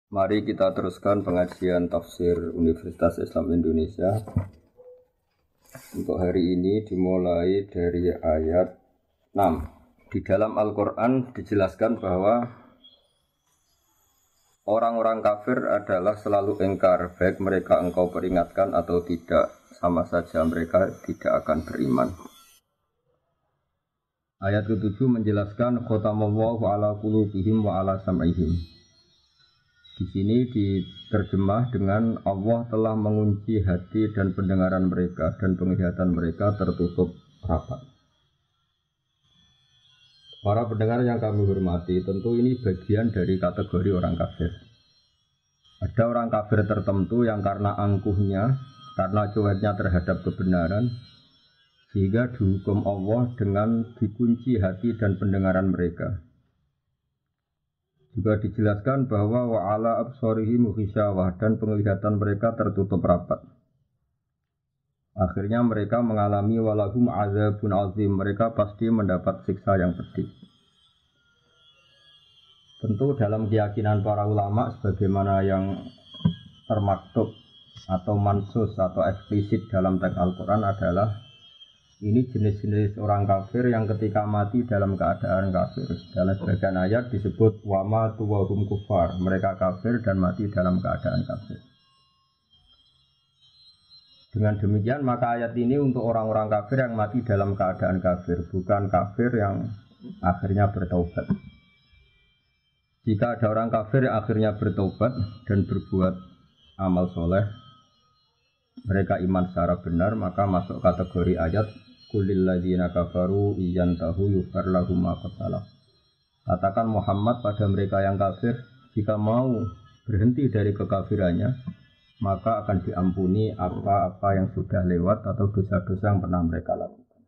Mari kita teruskan pengajian tafsir Universitas Islam Indonesia. Untuk hari ini dimulai dari ayat 6. Di dalam Al-Quran dijelaskan bahwa orang-orang kafir adalah selalu ingkar, baik mereka engkau peringatkan atau tidak, sama saja mereka tidak akan beriman. Ayat ke-7 menjelaskan khotamallahu ala qulubihim wa ala sam'ihim. Di sini diterjemah dengan Allah telah mengunci hati dan pendengaran mereka dan penglihatan mereka tertutup rapat. Para pendengar yang kami hormati, tentu ini bagian dari kategori orang kafir. Ada orang kafir tertentu yang karena angkuhnya, karena cueknya terhadap kebenaran, sehingga dihukum Allah dengan dikunci hati dan pendengaran mereka. Juga dijelaskan bahwa wa'ala absarihim ghisyawah dan penglihatan mereka tertutup rapat. Akhirnya mereka mengalami walahum azabun azim, mereka pasti mendapat siksa yang pedih. Tentu dalam keyakinan para ulama sebagaimana yang termaktub atau mansus atau eksplisit dalam teks Al-Quran adalah ini jenis-jenis orang kafir yang ketika mati dalam keadaan kafir. Dalam sebagian ayat disebut wama tuwahum kufar, mereka kafir dan mati dalam keadaan kafir. Dengan demikian maka ayat ini untuk orang-orang kafir yang mati dalam keadaan kafir, bukan kafir yang akhirnya bertaubat. Jika ada orang kafir yang akhirnya bertaubat dan berbuat amal soleh, mereka iman secara benar, maka masuk kategori ayat Qulil ladzina kafaru iyantahu yughfar lahum ma qad salaf. Katakan Muhammad pada mereka yang kafir, jika mau berhenti dari kekafirannya, maka akan diampuni apa-apa yang sudah lewat atau dosa-dosa yang pernah mereka lakukan.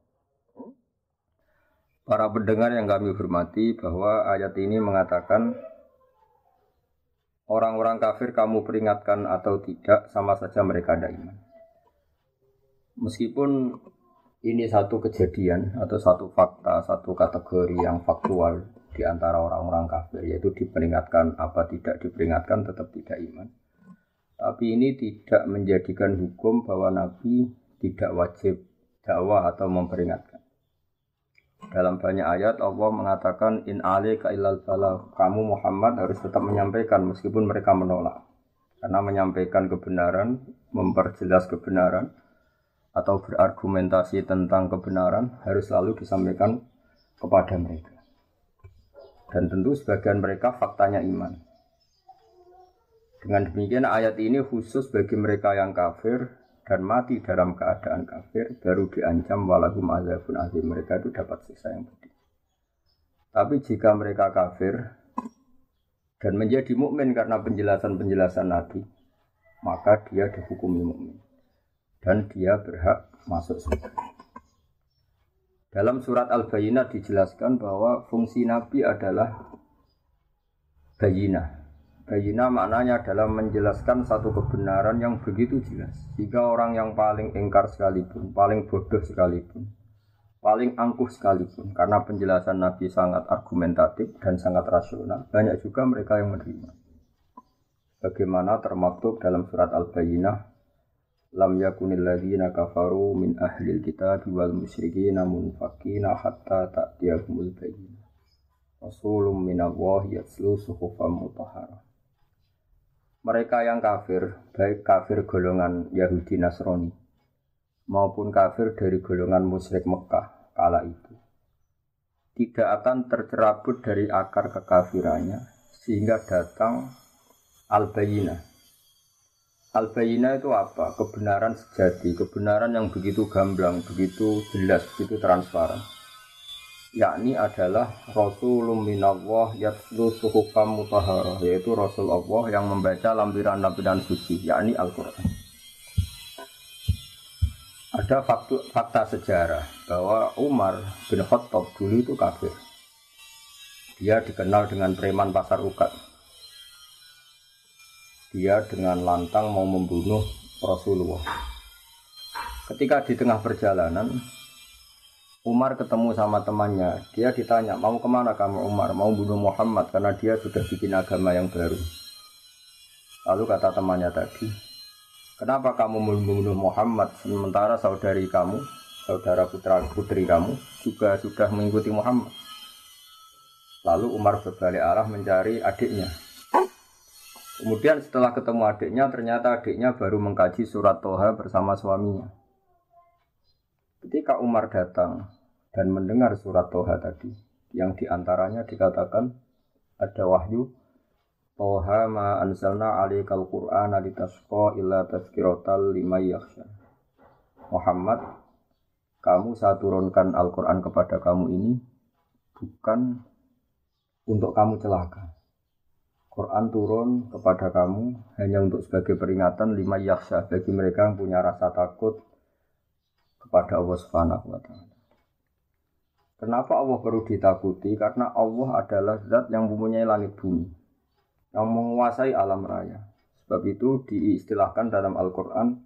Para pendengar yang kami hormati, bahwa ayat ini mengatakan orang-orang kafir kamu peringatkan atau tidak, sama saja mereka ada iman. Meskipun ini satu kejadian atau satu fakta, satu kategori yang faktual di antara orang-orang kafir, yaitu diperingatkan apa tidak diperingatkan tetap tidak iman. Tapi ini tidak menjadikan hukum bahwa Nabi tidak wajib dakwah atau memperingatkan. Dalam banyak ayat Allah mengatakan in alaika illal balagh, kamu Muhammad harus tetap menyampaikan meskipun mereka menolak. Karena menyampaikan kebenaran, memperjelas kebenaran atau berargumentasi tentang kebenaran harus selalu disampaikan kepada mereka. Dan tentu sebagian mereka faktanya iman. Dengan demikian ayat ini khusus bagi mereka yang kafir dan mati dalam keadaan kafir, baru diancam walahum azabun azim, mereka itu dapat siksa yang pedih. Tapi jika mereka kafir dan menjadi mukmin karena penjelasan-penjelasan Nabi, maka dia dihukumi mukmin dan dia berhak masuk surga. Dalam surat Al-Bayyinah dijelaskan bahwa fungsi Nabi adalah bayyinah. Bayyinah maknanya adalah menjelaskan satu kebenaran yang begitu jelas, sehingga orang yang paling ingkar sekalipun, paling bodoh sekalipun, paling angkuh sekalipun, karena penjelasan Nabi sangat argumentatif dan sangat rasional, banyak juga mereka yang menerima. Bagaimana termaktub dalam surat Al-Bayyinah, lam yakunil ladzina kafaru min ahlil kitab wal musyrikin munfakina hatta ta'tiyahumul bayyinah rasulun minallahi yatslu suhufan mutahharah. Mereka yang kafir, baik kafir golongan Yahudi Nasrani maupun kafir dari golongan musyrik Mekah kala itu, tidak akan tercerabut dari akar kekafirannya sehingga datang al-bayyinah. Al-Bayyinah itu apa? Kebenaran sejati, kebenaran yang begitu gamblang, begitu jelas, begitu transparan. Yakni adalah Rasulun minallah yatslu suhufan mutahharah, yaitu Rasul Allah yang membaca lampiran-lampiran suci, yakni Al-Quran. Ada fakta sejarah bahwa Umar bin Khattab dulu itu kafir. Dia dikenal dengan preman pasar ukat. Dia dengan lantang mau membunuh Rasulullah. Ketika di tengah perjalanan, Umar ketemu sama temannya. Dia ditanya, mau kemana kamu Umar? Mau bunuh Muhammad karena dia sudah bikin agama yang baru. Lalu kata temannya tadi, kenapa kamu membunuh Muhammad sementara saudari kamu, saudara putri kamu juga sudah mengikuti Muhammad? Lalu Umar berbalik arah mencari adiknya. Kemudian setelah ketemu adiknya, ternyata adiknya baru mengkaji surat Toha bersama suaminya. Ketika Umar datang dan mendengar surat Toha tadi, yang diantaranya dikatakan ada wahyu, Toha ma anzalna alaikal Qur'ana litasqa illa tazkiratal liman yakhsha. Muhammad, kamu saya turunkan Al-Quran kepada kamu ini bukan untuk kamu celaka. Quran turun kepada kamu hanya untuk sebagai peringatan liman yakhsha, bagi mereka yang punya rasa takut kepada Allah Subhanahu wa taala. Kenapa Allah perlu ditakuti? Karena Allah adalah zat yang mempunyai langit bumi, yang menguasai alam raya. Sebab itu diistilahkan dalam Al-Quran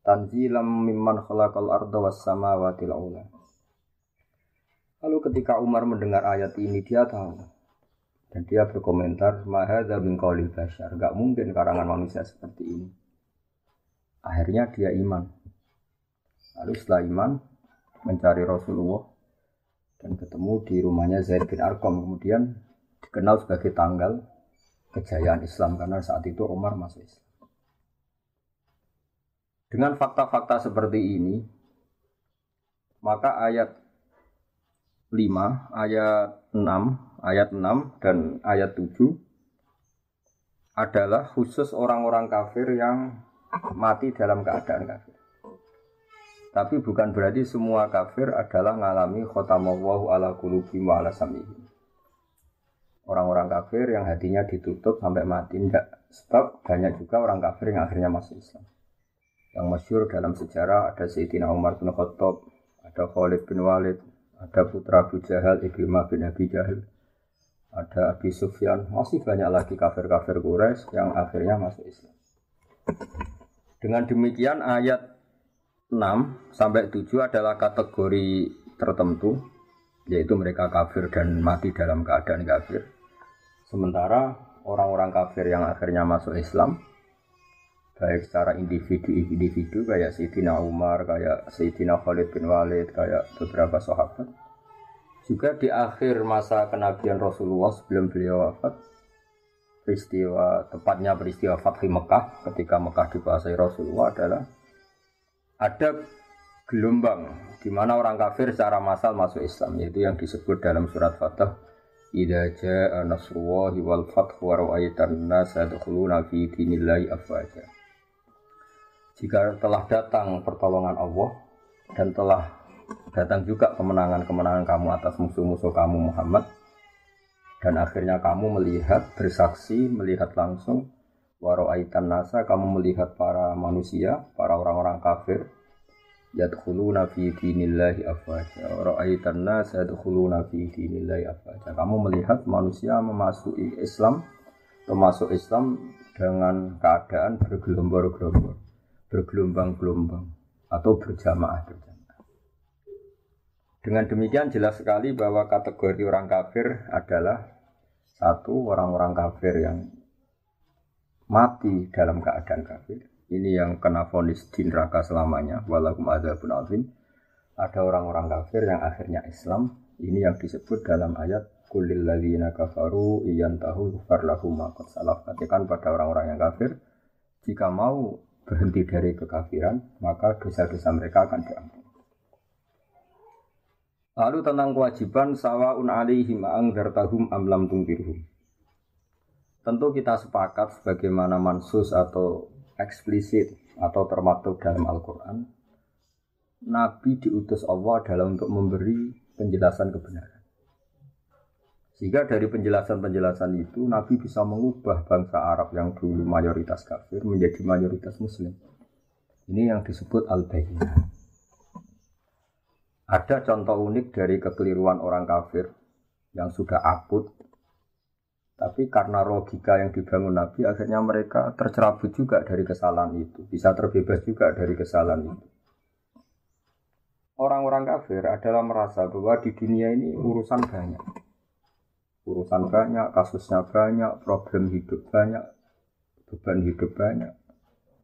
tanzilam mimman khalaqal arda was samawati al-ula. Lalu ketika Umar mendengar ayat ini, dia tahu dan dia berkomentar, ma hadza min qaulil bashar, enggak mungkin karangan manusia seperti ini. Akhirnya dia iman. Lalu setelah iman mencari Rasulullah dan ketemu di rumahnya Zaid bin Arqam, kemudian dikenal sebagai tanggal kejayaan Islam karena saat itu Umar masuk Islam. Dengan fakta-fakta seperti ini, maka ayat 5, ayat 6, ayat 6 dan ayat 7 adalah khusus orang-orang kafir yang mati dalam keadaan kafir. Tapi bukan berarti semua kafir adalah mengalami khotamallahu ala qulubihim wa ala sam'ihim. Orang-orang kafir yang hatinya ditutup sampai mati enggak. Sebab banyak juga orang kafir yang akhirnya masuk Islam. Yang masyhur dalam sejarah ada Sayyidina Umar bin Khattab, ada Khalid bin Walid, ada putra Abu Jahal, Ikrimah bin Abi Jahal, ada Abi Sufyan, masih banyak lagi kafir-kafir Quraisy yang akhirnya masuk Islam. Dengan demikian ayat 6 sampai 7 adalah kategori tertentu, yaitu mereka kafir dan mati dalam keadaan kafir. Sementara orang-orang kafir yang akhirnya masuk Islam, baik secara individu kayak Sayyidina Umar, kayak Sayyidina Khalid bin Walid, kayak beberapa sahabat, juga di akhir masa kenabian Rasulullah sebelum beliau wafat, tepatnya peristiwa Fathi Mekah, ketika Mekah dikuasai Rasulullah adalah ada gelombang di mana orang kafir secara massal masuk Islam, yaitu yang disebut dalam surat Fatah, idza jaa nasrullahi wal fathu wa ra'aitan nasa yadkhuluna fi dinillahi afwaja. Jika telah datang pertolongan Allah dan telah datang juga kemenangan-kemenangan kamu atas musuh-musuh kamu Muhammad, dan akhirnya kamu melihat, bersaksi, melihat langsung, wa ra'aitan nasa, kamu melihat para manusia, para orang-orang kafir, yadkhuluna fi dinillahi afwaja. Ra'aitan nas yadkhuluna fi dinillahi afwaja. Kamu melihat manusia memasuki Islam, termasuk Islam dengan keadaan bergelombang-gelombang atau berjamaah. Dengan demikian jelas sekali bahwa kategori orang kafir adalah satu, orang-orang kafir yang mati dalam keadaan kafir. Ini yang kena vonis di neraka selamanya, walakum adzabun azim. Ada orang-orang kafir yang akhirnya Islam. Ini yang disebut dalam ayat qulil ladzina kafaru iyantahu yughfar lahum ma qad salaf. Katakan pada orang-orang yang kafir, jika mau berhenti dari kekafiran, maka dosa-dosa mereka akan diampuni. Lalu tentang kewajiban sawaun alaihim anzartahum am lam tunzirhum. Tentu kita sepakat sebagaimana mansus atau eksplisit atau termaktub dalam Al-Quran, Nabi diutus Allah adalah untuk memberi penjelasan kebenaran. Sehingga dari penjelasan-penjelasan itu Nabi bisa mengubah bangsa Arab yang dulu mayoritas kafir menjadi mayoritas Muslim. Ini yang disebut Al-Bayyinah. Ada contoh unik dari kekeliruan orang kafir yang sudah akut, tapi karena logika yang dibangun Nabi, akhirnya mereka tercerabut juga dari kesalahan itu. Bisa terbebas juga dari kesalahan itu. Orang-orang kafir adalah merasa bahwa di dunia ini urusan banyak. Urusan banyak, kasusnya banyak, problem hidup banyak. beban hidup banyak.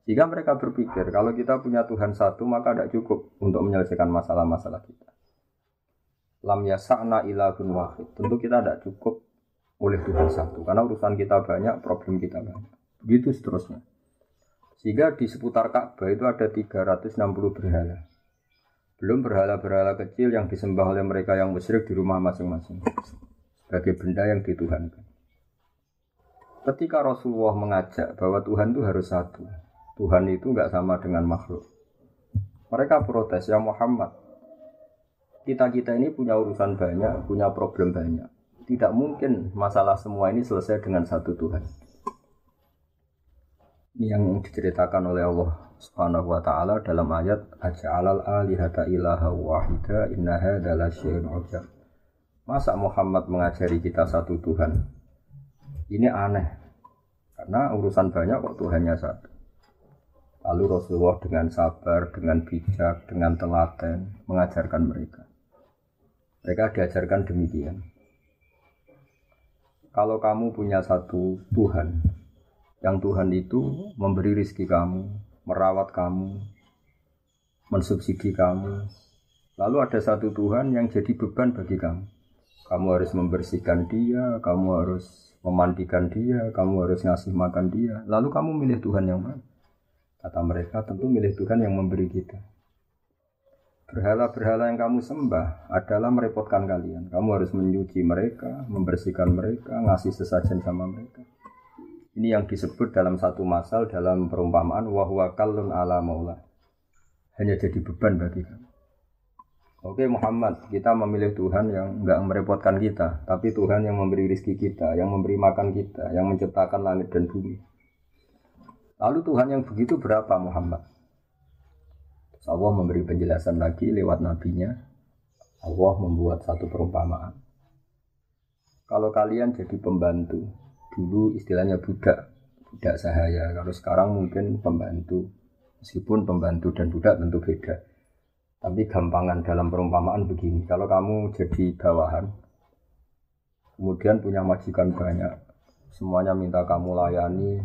Sehingga mereka berpikir kalau kita punya Tuhan satu maka tidak cukup untuk menyelesaikan masalah-masalah kita. Lam yasa'na ilahun wahid. Tentu kita tidak cukup oleh Tuhan satu karena urusan kita banyak, problem kita banyak. Begitu seterusnya. Sehingga di seputar Ka'bah itu ada 360 berhala. Belum berhala-berhala kecil yang disembah oleh mereka yang musyrik di rumah masing-masing sebagai benda yang dituhankan. Ketika Rasulullah mengajak bahwa Tuhan itu harus satu, Tuhan itu enggak sama dengan makhluk. Mereka protes, ya Muhammad, kita ini punya urusan banyak, punya problem banyak. Tidak mungkin masalah semua ini selesai dengan satu Tuhan. Ini yang diceritakan oleh Allah Subhanahu wa ta'ala dalam ayat aja'alal alihata ilaha wahida inna hadza lasyai'un 'ujab. Masa Muhammad mengajari kita satu Tuhan? Ini aneh. Karena urusan banyak kok Tuhannya satu. Lalu Rasulullah dengan sabar, dengan bijak, dengan telaten mengajarkan mereka. Mereka diajarkan demikian. Kalau kamu punya satu Tuhan, yang Tuhan itu memberi rezeki kamu, merawat kamu, mensubsidi kamu. Lalu ada satu Tuhan yang jadi beban bagi kamu. Kamu harus membersihkan dia, kamu harus memandikan dia, kamu harus ngasih makan dia. Lalu kamu milih Tuhan yang mana? Kata mereka, tentu milih Tuhan yang memberi kita. Berhala-berhala yang kamu sembah adalah merepotkan kalian. Kamu harus menyuci mereka, membersihkan mereka, ngasih sesajen sama mereka. Ini yang disebut dalam satu masal dalam perumpamaan wa huwa kallun ala maula. Hanya jadi beban bagi kamu. Oke Muhammad, kita memilih Tuhan yang enggak merepotkan kita, tapi Tuhan yang memberi rezeki kita, yang memberi makan kita, yang menciptakan langit dan bumi. Lalu Tuhan yang begitu berapa Muhammad? Allah memberi penjelasan lagi lewat nabinya. Allah membuat satu perumpamaan. Kalau kalian jadi pembantu, dulu istilahnya budak sahaya. Kalau sekarang mungkin pembantu. Meskipun pembantu dan budak tentu beda. Tapi gampangan dalam perumpamaan begini. Kalau kamu jadi bawahan, kemudian punya majikan banyak, semuanya minta kamu layani,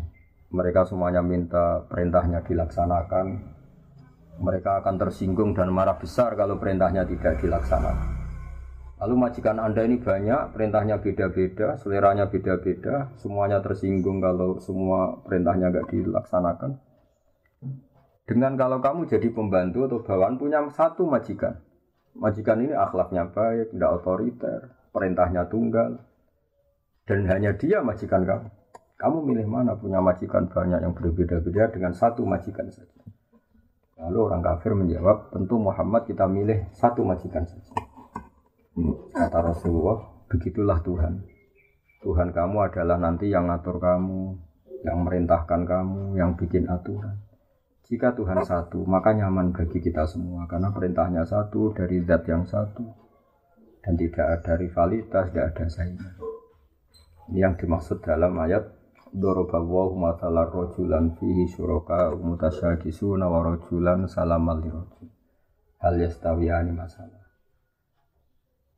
mereka semuanya minta perintahnya dilaksanakan. Mereka akan tersinggung dan marah besar kalau perintahnya tidak dilaksanakan. Lalu majikan Anda ini banyak, perintahnya beda-beda, seleranya beda-beda, semuanya tersinggung kalau semua perintahnya tidak dilaksanakan. Dengan kalau kamu jadi pembantu atau bawahan punya satu majikan. Majikan ini akhlaknya baik, tidak otoriter, perintahnya tunggal. Dan hanya dia majikan kamu. Kamu milih mana punya majikan banyak yang berbeda-beda dengan satu majikan saja. Lalu orang kafir menjawab, tentu Muhammad kita milih satu majikan saja. Kata Rasulullah, begitulah Tuhan. Tuhan kamu adalah nanti yang ngatur kamu, yang merintahkan kamu, yang bikin aturan. Jika Tuhan satu, maka nyaman bagi kita semua. Karena perintahnya satu, dari zat yang satu. Dan tidak ada rivalitas, tidak ada saingan. Ini yang dimaksud dalam ayat Dorobawahu mathalar rojulan fihi syuraka mutasyakisuna wa rojulan salamal lirojul. Hal yastawiyani masalah.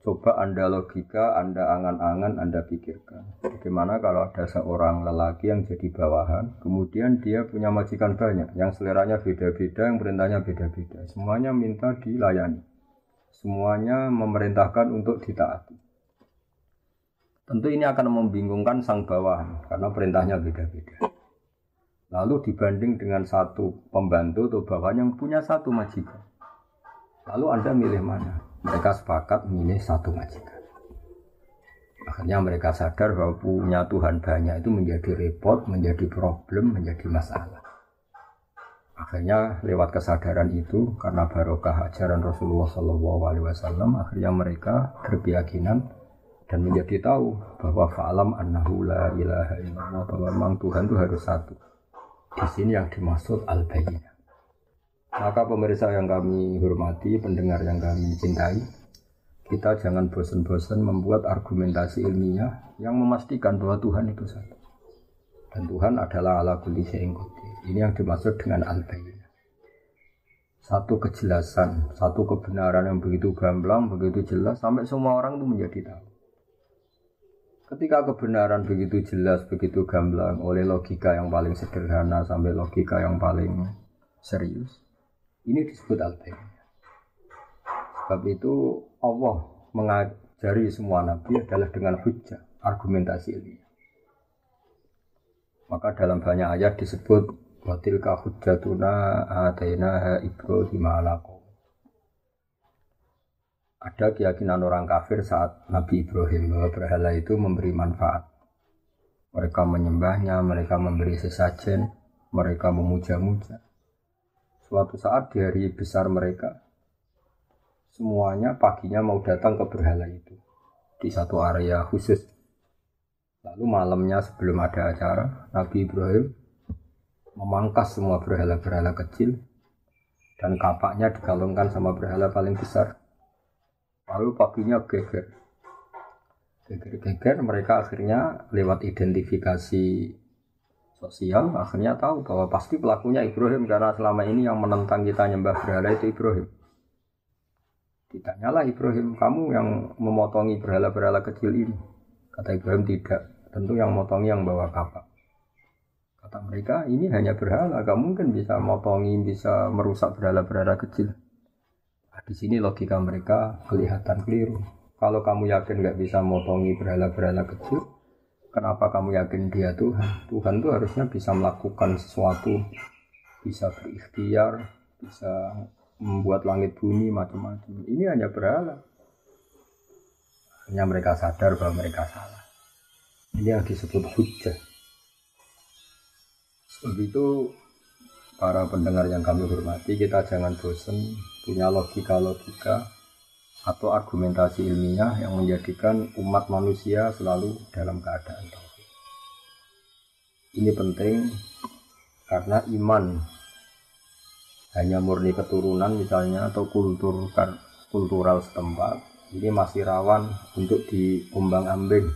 Coba Anda logika, Anda angan-angan, Anda pikirkan. Bagaimana kalau ada seorang lelaki yang jadi bawahan, kemudian dia punya majikan banyak, yang seleranya beda-beda, yang perintahnya beda-beda. Semuanya minta dilayani. Semuanya memerintahkan untuk ditaati. Tentu ini akan membingungkan sang bawahan, karena perintahnya beda-beda. Lalu dibanding dengan satu pembantu atau bawahan yang punya satu majikan. Lalu Anda milih mana? Mereka sepakat milih satu majikan. Akhirnya mereka sadar bahwa punya Tuhan banyak itu menjadi repot, menjadi problem, menjadi masalah. Akhirnya lewat kesadaran itu, karena barokah ajaran Rasulullah SAW, akhirnya mereka berkeyakinan dan menjadi tahu bahwa fa'alam annahu la ilaha illallah, bahwa memang Tuhan itu harus satu. Di sini yang dimaksud al-bayyinah. Maka pemirsa yang kami hormati, pendengar yang kami cintai, kita jangan bosan-bosan membuat argumentasi ilmiah yang memastikan bahwa Tuhan itu satu. Dan Tuhan adalah ala kulli syai'in qadir. Ini yang dimaksud dengan al-bayyinah. Satu kejelasan, satu kebenaran yang begitu gamblang, begitu jelas, sampai semua orang itu menjadi tahu. Ketika kebenaran begitu jelas, begitu gamblang oleh logika yang paling sederhana sampai logika yang paling serius, ini disebut al-bayyinah. Sebab itu Allah mengajari semua nabi adalah dengan hujjah, argumentasi ilmiah. Maka dalam banyak ayat disebut wa tilka hujjatuna atainaha Ibrahim ala qaum. Ada keyakinan orang kafir saat Nabi Ibrahim bahwa berhala itu memberi manfaat. Mereka menyembahnya, mereka memberi sesajen, mereka memuja-muja. Suatu saat di hari besar mereka, semuanya paginya mau datang ke berhala itu di satu area khusus. Lalu malamnya sebelum ada acara, Nabi Ibrahim memangkas semua berhala-berhala kecil dan kapaknya digalungkan sama berhala paling besar. Lalu paginya geger, mereka akhirnya lewat identifikasi sosial akhirnya tahu bahwa pasti pelakunya Ibrahim karena selama ini yang menentang kita nyembah berhala itu Ibrahim. Ditanyalah Ibrahim, kamu yang memotongi berhala-berhala kecil ini? Kata Ibrahim, tidak, tentu yang motongi yang bawa kapak. Kata mereka, ini hanya berhala, gak mungkin bisa motongi, bisa merusak berhala-berhala kecil. Di sini logika mereka kelihatan keliru. Kalau kamu yakin nggak bisa motongi berhala-berhala kecil, kenapa kamu yakin dia Tuhan? Tuhan itu harusnya bisa melakukan sesuatu, bisa berikhtiar, bisa membuat langit bumi macam-macam. Ini hanya berhala. Hanya mereka sadar bahwa mereka salah. Ini yang disebut hujjah. Sebab itu para pendengar yang kami hormati, kita jangan bosan punya logika-logika atau argumentasi ilmiah yang menjadikan umat manusia selalu dalam keadaan tauhid. Ini penting karena iman hanya murni keturunan misalnya atau kultural setempat, ini masih rawan untuk diombang-ambing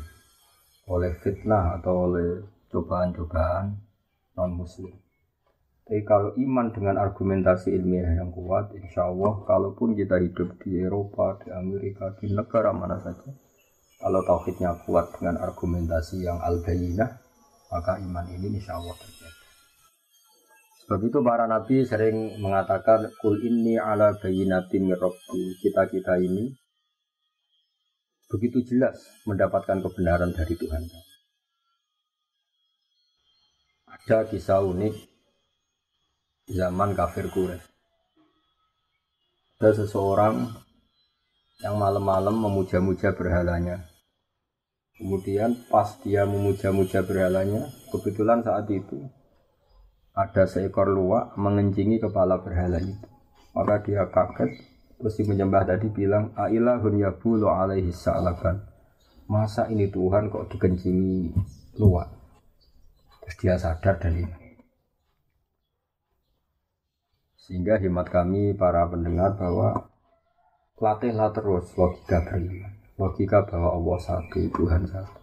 oleh fitnah atau oleh cobaan-cobaan non-muslim. Tapi kalau iman dengan argumentasi ilmiah yang kuat, insya Allah, kalaupun kita hidup di Eropa, di Amerika, di negara mana saja, kalau tauhidnya kuat dengan argumentasi yang al-bayyinah, maka iman ini insya Allah terjadi. Sebab itu para nabi sering mengatakan, Qul inni ala bayyinatin min rabbi. Kita ini begitu jelas mendapatkan kebenaran dari Tuhan. Ada kisah unik zaman kafir Quraisy. Ada seseorang yang malam-malam memuja-muja berhalanya. Kemudian pas dia memuja-muja berhalanya, kebetulan saat itu ada seekor luwak mengencingi kepala berhala itu. Maka dia kaget, terus si menyembah tadi bilang, A'ilahun yabulu alaihi sa'laban. Masa ini Tuhan kok dikencingi luwak? Terus dia sadar dan ini. Sehingga hemat kami para pendengar bahwa latihlah terus logika beriman. Logika bahwa Allah satu, Tuhan satu.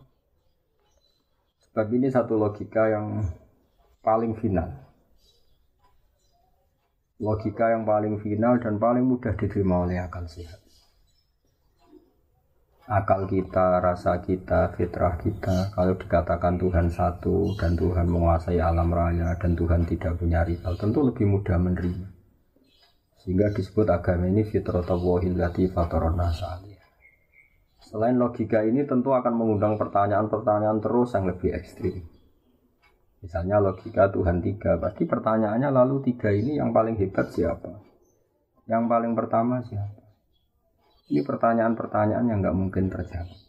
Sebab ini satu logika yang paling final. Logika yang paling final dan paling mudah diterima oleh akal sehat. Akal kita, rasa kita, fitrah kita, kalau dikatakan Tuhan satu dan Tuhan menguasai alam raya dan Tuhan tidak punya rival, tentu lebih mudah menerima. Sehingga disebut agama ini fitratallahi allati fatarana salih. Selain logika ini tentu akan mengundang pertanyaan-pertanyaan terus yang lebih ekstrim. Misalnya logika Tuhan tiga, pasti pertanyaannya lalu tiga ini yang paling hebat siapa? Yang paling pertama siapa? Ini pertanyaan-pertanyaan yang nggak mungkin terjawab.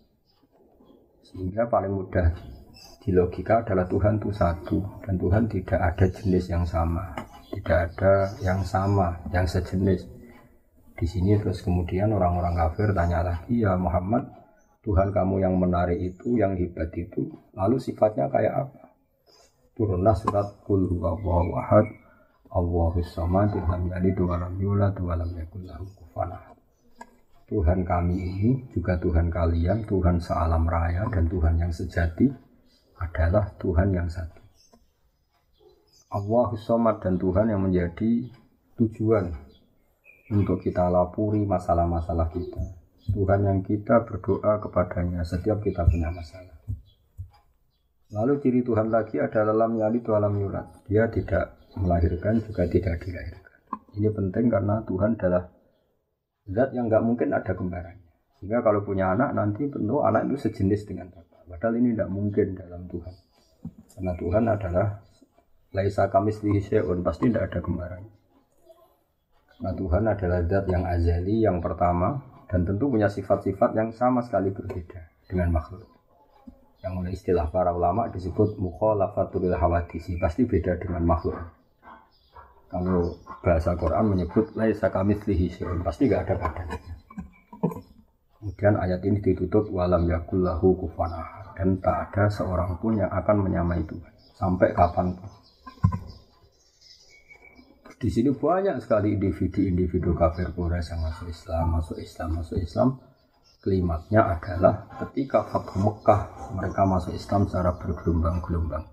Sehingga paling mudah di logika adalah Tuhan itu satu dan Tuhan tidak ada jenis yang sama. Tidak ada yang sama, yang sejenis. Di sini terus kemudian orang-orang kafir tanya lagi, ya Muhammad, Tuhan kamu yang menarik itu, yang hebat itu, lalu sifatnya kayak apa? Turunlah surat Qul huwallahu ahad, Allahus samad, lam yalid wa lam yulad wa lam yakul lahu kufuwan ahad. Tuhan kami ini juga Tuhan kalian, Tuhan sealam raya dan Tuhan yang sejati adalah Tuhan yang satu. Allahus samad dan Tuhan yang menjadi tujuan untuk kita lapuri masalah-masalah kita. Tuhan yang kita berdoa kepadanya setiap kita punya masalah. Lalu ciri Tuhan lagi adalah lam yalid wa lam yulad. Dia tidak melahirkan juga tidak dilahirkan. Ini penting karena Tuhan adalah zat yang enggak mungkin ada kembarannya. Sehingga kalau punya anak nanti tentu anak itu sejenis dengan bapak. Padahal ini tidak mungkin dalam Tuhan. Karena Tuhan adalah laisa kamitslihi syai'un, pasti tidak ada kembarannya. Karena Tuhan adalah zat yang azali, yang pertama, dan tentu punya sifat-sifat yang sama sekali berbeda dengan makhluk. Yang oleh istilah para ulama disebut mukhalafatul hawadisi, pasti beda dengan makhluk. Kalau bahasa Quran menyebut laisa kamitslihi syai'un, pasti enggak ada padanya. Kemudian ayat ini ditutup walam yakul lahu kufuwan ahad, dan tak ada seorang pun yang akan menyamai Tuhan sampai kapanpun. Di sini banyak sekali individu kafir Quraisy yang masuk Islam. Klimaknya adalah ketika Fathu Mekah mereka masuk Islam secara bergelombang-gelombang.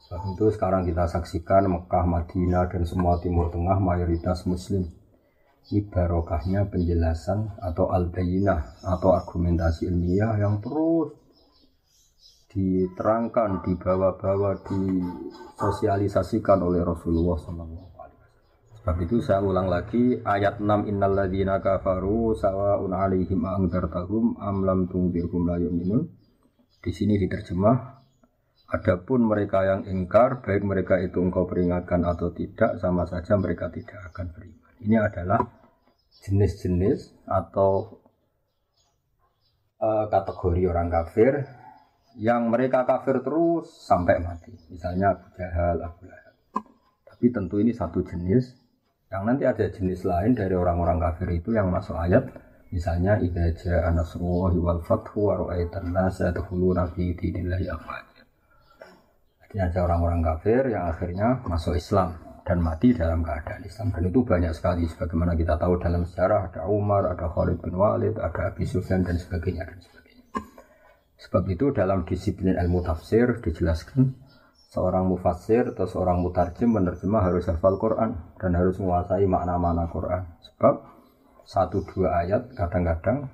Sebab itu sekarang kita saksikan Mekah, Madinah dan semua Timur Tengah mayoritas Muslim. Ini barokahnya penjelasan atau al-bayinah atau argumentasi ilmiah yang terus diterangkan, dibawa-bawa, disosialisasikan oleh Rasulullah SAW. Sebab itu saya ulang lagi ayat 6 innal ladzina kafaru sawa'un 'alaihim a'anzartahum am lam tunzirhum la yu'minun. Di sini diterjemah adapun mereka yang ingkar baik mereka itu engkau peringatkan atau tidak sama saja mereka tidak akan beriman. Ini adalah jenis-jenis atau kategori orang kafir yang mereka kafir terus sampai mati. Misalnya Abu Jahal, Abu Lahab. Tapi tentu ini satu jenis. Yang nanti ada jenis lain dari orang-orang kafir itu yang masuk ayat. Misalnya idza jaa nasrullahi wal fathu wa ra'aitan nasa yadkhuluna fi dinillahi afwaja. Jadi ada orang-orang kafir yang akhirnya masuk Islam dan mati dalam keadaan Islam. Dan itu banyak sekali sebagaimana kita tahu dalam sejarah ada Umar, ada Khalid bin Walid, ada Abi Sufyan dan sebagainya dan sebagainya. Sebab itu dalam disiplin ilmu tafsir dijelaskan seorang mufassir atau seorang mutarjim menerjemah harus hafal Quran dan harus menguasai makna-makna Quran. Sebab 1-2 ayat kadang-kadang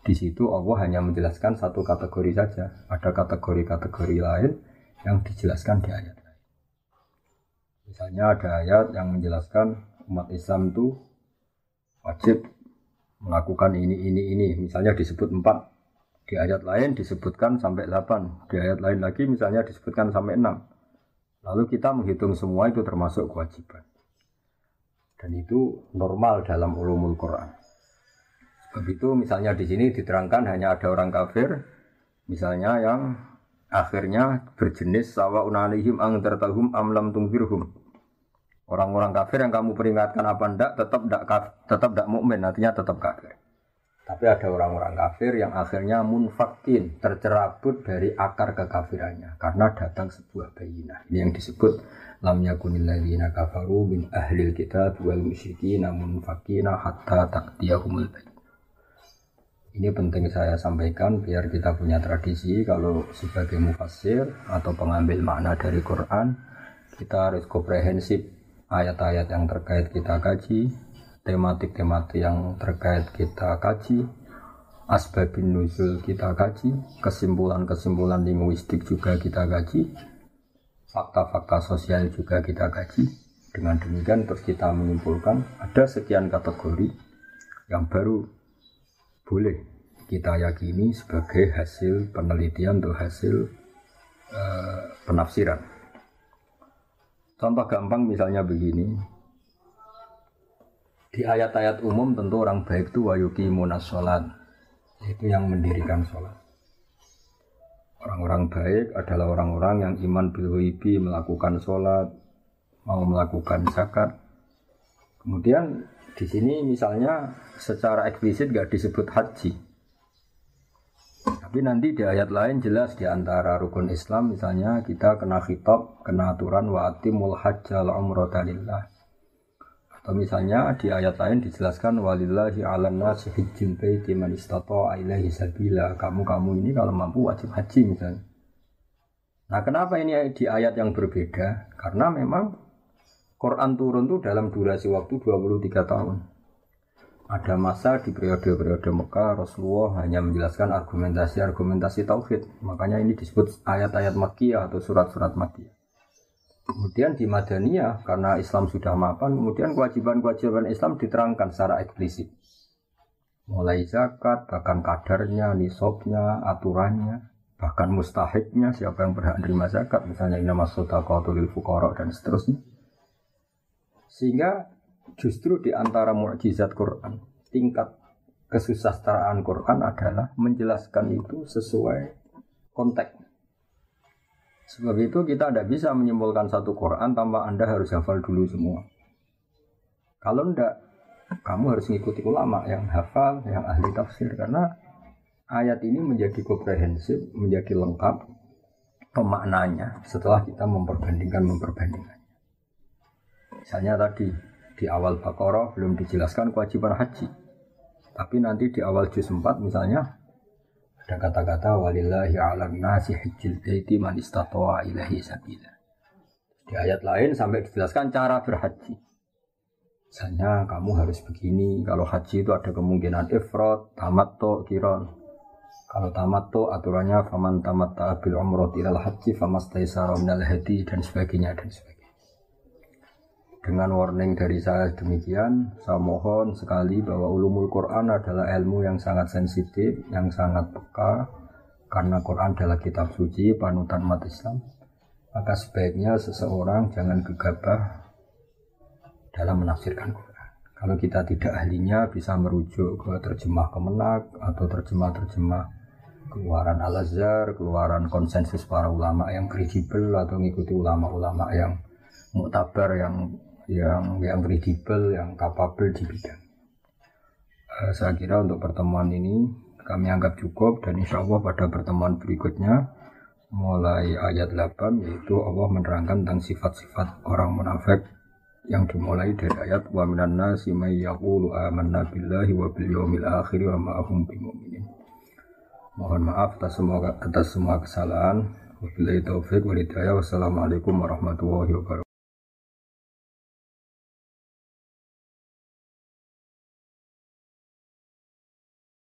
di situ Allah hanya menjelaskan satu kategori saja. Ada kategori-kategori lain yang dijelaskan di ayat lain. Misalnya ada ayat yang menjelaskan umat Islam itu wajib melakukan ini. Misalnya disebut 4. Di ayat lain disebutkan sampai 8. Di ayat lain lagi misalnya disebutkan sampai 6. Lalu kita menghitung semua itu termasuk kewajiban. Dan itu normal dalam ulumul Quran. Sebab itu misalnya di sini diterangkan hanya ada orang kafir, misalnya yang akhirnya berjenis sawa'un 'alaihim anzartahum am lam tunzirhum. Orang-orang kafir yang kamu peringatkan apa enggak tetap enggak mukmin, artinya tetap kafir. Tapi ada orang-orang kafir yang akhirnya munfakin, tercerabut dari akar kekafirannya karena datang sebuah bayinah. Ini yang disebut lam yakunil ladzina kafaru min ahlil kitab wal musyrikin munfakina hatta ta'tiyahumul bayinah. Ini penting saya sampaikan biar kita punya tradisi kalau sebagai mufassir atau pengambil makna dari Quran kita harus komprehensif ayat-ayat yang terkait kita kaji, tematik-tematik yang terkait kita kaji, asbabun nuzul kita kaji, kesimpulan-kesimpulan linguistik juga kita kaji, fakta-fakta sosial juga kita kaji. Dengan demikian terus kita menyimpulkan ada sekian kategori yang baru boleh kita yakini sebagai hasil penelitian atau hasil penafsiran. Contoh gampang misalnya begini. Di ayat-ayat umum tentu orang baik itu wa yuqimunas shalat, yaitu yang mendirikan sholat. Orang-orang baik adalah orang-orang yang iman bil ghaibi, melakukan sholat, mau melakukan zakat. Kemudian di sini misalnya secara eksplisit enggak disebut haji. Tapi nanti di ayat lain jelas di antara rukun Islam misalnya kita kena khitab, kena aturan wa atimul hajjal umrata lillah. Atau misalnya di ayat lain dijelaskan walillahi 'alan nasi hajjul baiti man istata'a ilaihi sabila. Kamu ini kalau mampu wajib haji misalnya. Nah, kenapa ini di ayat yang berbeda? Karena memang Quran turun itu dalam durasi waktu 23 tahun. Ada masa di periode-periode Mekah Rasulullah hanya menjelaskan argumentasi tauhid. Makanya ini disebut ayat-ayat Makkiyah atau surat-surat Makkiyah. Kemudian di Madaniyah karena Islam sudah mapan, kemudian kewajiban-kewajiban Islam diterangkan secara eksplisit. Mulai zakat, bahkan kadarnya, nisabnya, aturannya, bahkan mustahiknya, siapa yang berhak menerima zakat, misalnya innamas shadaqatu lil fuqara dan seterusnya. Sehingga justru di antara mukjizat Quran, tingkat kesusastraan Quran adalah menjelaskan itu sesuai konteks. Sebab itu kita tidak bisa menyimpulkan satu Quran tanpa Anda harus hafal dulu semua. Kalau tidak, kamu harus mengikuti ulama yang hafal, yang ahli tafsir. Karena ayat ini menjadi komprehensif, menjadi lengkap pemaknanya setelah kita memperbandingkan. Misalnya tadi, di awal Baqarah belum dijelaskan kewajiban haji. Tapi nanti di awal juz 4 misalnya ada kata-kata walillahi 'alan nasi hajjil baiti man istata'a ilaihi sabila. Di ayat lain sampai dijelaskan cara berhaji. Misalnya kamu harus begini, kalau haji itu ada kemungkinan ifrad, tamattu, qiran. Kalau tamattu aturannya faman tamatta'a bil umrati ilal haji famastaysara minal hadi dan sebagainya. Dengan warning dari saya demikian, saya mohon sekali bahwa ulumul Quran adalah ilmu yang sangat sensitif, yang sangat peka, karena Quran adalah kitab suci, panutan umat Islam. Maka sebaiknya seseorang jangan gegabah dalam menafsirkan Quran. Kalau kita tidak ahlinya, bisa merujuk ke terjemah Kemenak atau terjemah-terjemah keluaran Al-Azhar, keluaran konsensus para ulama yang kredibel atau mengikuti ulama-ulama yang muktabar, yang kredibel, yang kapabel di bidang. Saya kira untuk pertemuan ini kami anggap cukup dan insya Allah pada pertemuan berikutnya mulai ayat 8 yaitu Allah menerangkan tentang sifat-sifat orang munafik yang dimulai dari ayat wa minan nasi may yaqulu amanna billahi wa bil yaumil akhir wa ma hum bimumin. Mohon maaf atas semua kesalahan. Wabillahi taufiq wal hidayah. Wassalamualaikum warahmatullahi wabarakatuh.